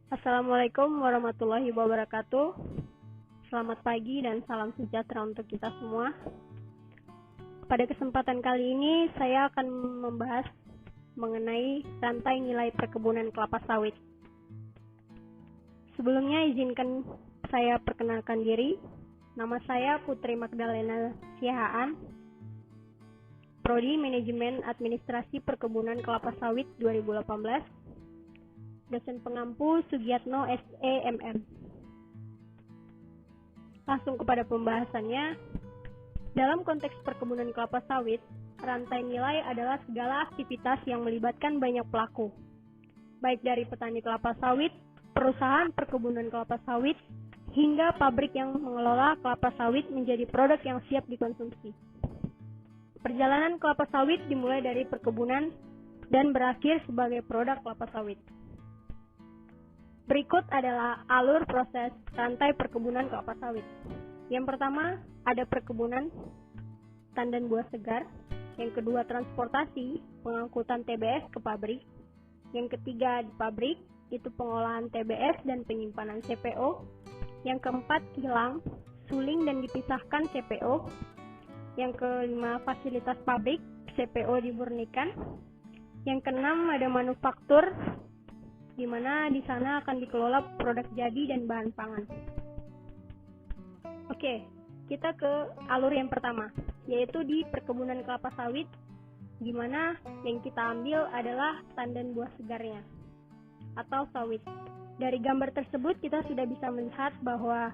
Assalamualaikum warahmatullahi wabarakatuh. Selamat pagi dan salam sejahtera untuk kita semua. Pada kesempatan kali ini saya akan membahas mengenai rantai nilai perkebunan kelapa sawit. Sebelumnya izinkan saya perkenalkan diri. Nama saya Putri Magdalena Sihaan, Prodi Manajemen Administrasi Perkebunan Kelapa Sawit 2018, dosen pengampu Sugiatno SEMM. Langsung kepada pembahasannya. Dalam konteks perkebunan kelapa sawit, rantai nilai adalah segala aktivitas yang melibatkan banyak pelaku, baik dari petani kelapa sawit, perusahaan perkebunan kelapa sawit, hingga pabrik yang mengelola kelapa sawit menjadi produk yang siap dikonsumsi. Perjalanan kelapa sawit dimulai dari perkebunan dan berakhir sebagai produk kelapa sawit. Berikut adalah alur proses rantai perkebunan kelapa sawit. Yang pertama, ada perkebunan tandan buah segar. Yang kedua, transportasi, pengangkutan TBS ke pabrik. Yang ketiga, di pabrik, itu pengolahan TBS dan penyimpanan CPO. Yang keempat, kilang, suling dan dipisahkan CPO. Yang kelima, fasilitas pabrik, CPO dimurnikan. Yang keenam, ada manufaktur, di mana di sana akan dikelola produk jadi dan bahan pangan. Oke, kita ke alur yang pertama, yaitu di perkebunan kelapa sawit, di mana yang kita ambil adalah tandan buah segarnya atau sawit. Dari gambar tersebut kita sudah bisa melihat bahwa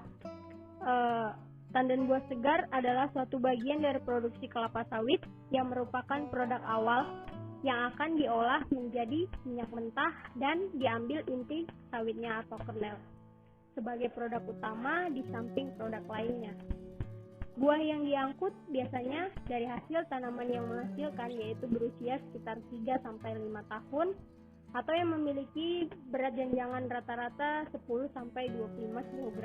tandan buah segar adalah suatu bagian dari produksi kelapa sawit yang merupakan produk awal yang akan diolah menjadi minyak mentah dan diambil inti sawitnya atau kernel sebagai produk utama di samping produk lainnya. Buah yang diangkut biasanya dari hasil tanaman yang menghasilkan, yaitu berusia sekitar 3-5 tahun atau yang memiliki berat jangan rata-rata 10-25 kg.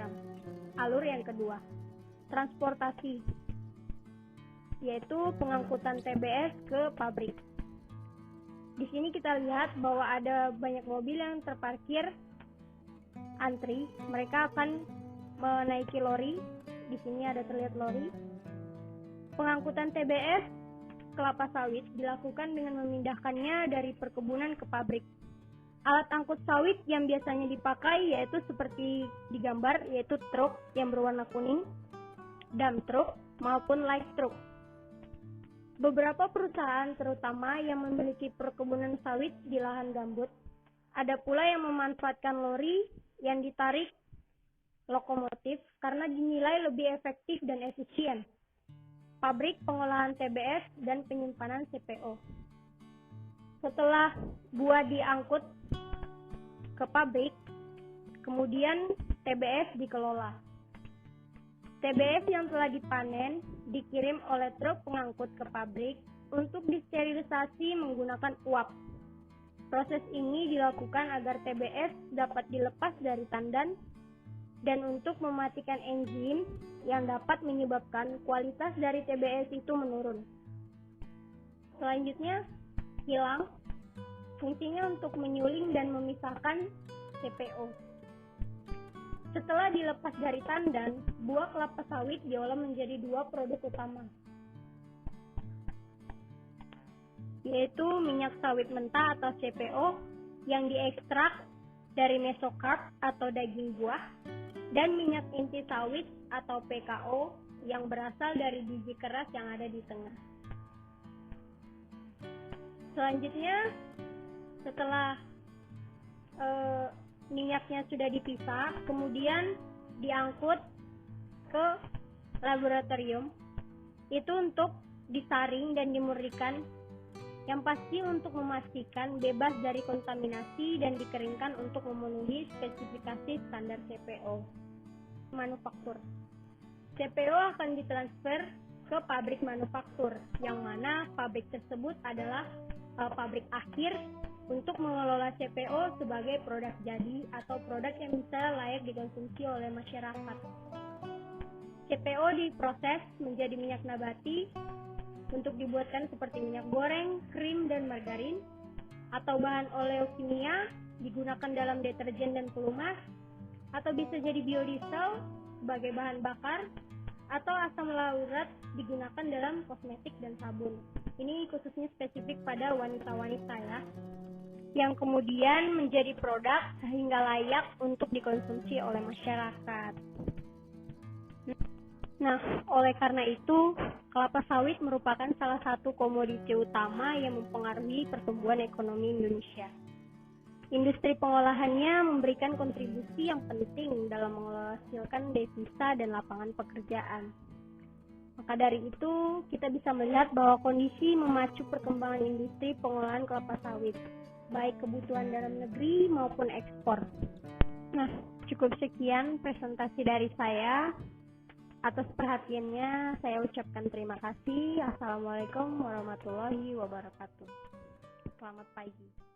Alur yang kedua, transportasi, yaitu pengangkutan TBS ke pabrik. Di sini kita lihat bahwa ada banyak mobil yang terparkir antri. Mereka akan menaiki lori. Di sini ada terlihat lori. Pengangkutan TBS kelapa sawit dilakukan dengan memindahkannya dari perkebunan ke pabrik. Alat angkut sawit yang biasanya dipakai yaitu seperti di gambar, yaitu truk yang berwarna kuning, dump truck maupun light truck. Beberapa perusahaan terutama yang memiliki perkebunan sawit di lahan gambut, ada pula yang memanfaatkan lori yang ditarik lokomotif karena dinilai lebih efektif dan efisien. Pabrik pengolahan TBS dan penyimpanan CPO. Setelah buah diangkut ke pabrik, kemudian TBS dikelola. TBS yang telah dipanen dikirim oleh truk pengangkut ke pabrik untuk disterilisasi menggunakan uap. Proses ini dilakukan agar TBS dapat dilepas dari tandan dan untuk mematikan enzim yang dapat menyebabkan kualitas dari TBS itu menurun. Selanjutnya, kilang, fungsinya untuk menyuling dan memisahkan CPO. Setelah dilepas dari tandan, buah kelapa sawit diolah menjadi dua produk utama, yaitu minyak sawit mentah atau CPO yang diekstrak dari mesokarp atau daging buah, dan minyak inti sawit atau PKO yang berasal dari biji keras yang ada di tengah. Selanjutnya, setelah minyaknya sudah dipisah, kemudian diangkut ke laboratorium, itu untuk disaring dan dimurnikan, yang pasti untuk memastikan bebas dari kontaminasi dan dikeringkan untuk memenuhi spesifikasi standar CPO. Manufaktur, CPO akan ditransfer ke pabrik manufaktur, yang mana pabrik tersebut adalah pabrik akhir untuk mengelola CPO sebagai produk jadi atau produk yang bisa layak dikonsumsi oleh masyarakat. CPO diproses menjadi minyak nabati untuk dibuatkan seperti minyak goreng, krim, dan margarin, atau bahan oleokimia digunakan dalam deterjen dan pelumas, atau bisa jadi biodiesel sebagai bahan bakar, atau asam laurat digunakan dalam kosmetik dan sabun. Ini khususnya spesifik pada wanita-wanita ya, yang kemudian menjadi produk sehingga layak untuk dikonsumsi oleh masyarakat. Nah, oleh karena itu, kelapa sawit merupakan salah satu komoditi utama yang mempengaruhi pertumbuhan ekonomi Indonesia. Industri pengolahannya memberikan kontribusi yang penting dalam menghasilkan devisa dan lapangan pekerjaan. Maka dari itu, kita bisa melihat bahwa kondisi memacu perkembangan industri pengolahan kelapa sawit, baik kebutuhan dalam negeri maupun ekspor. Nah, cukup sekian presentasi dari saya. Atas perhatiannya, saya ucapkan terima kasih. Assalamualaikum warahmatullahi wabarakatuh. Selamat pagi.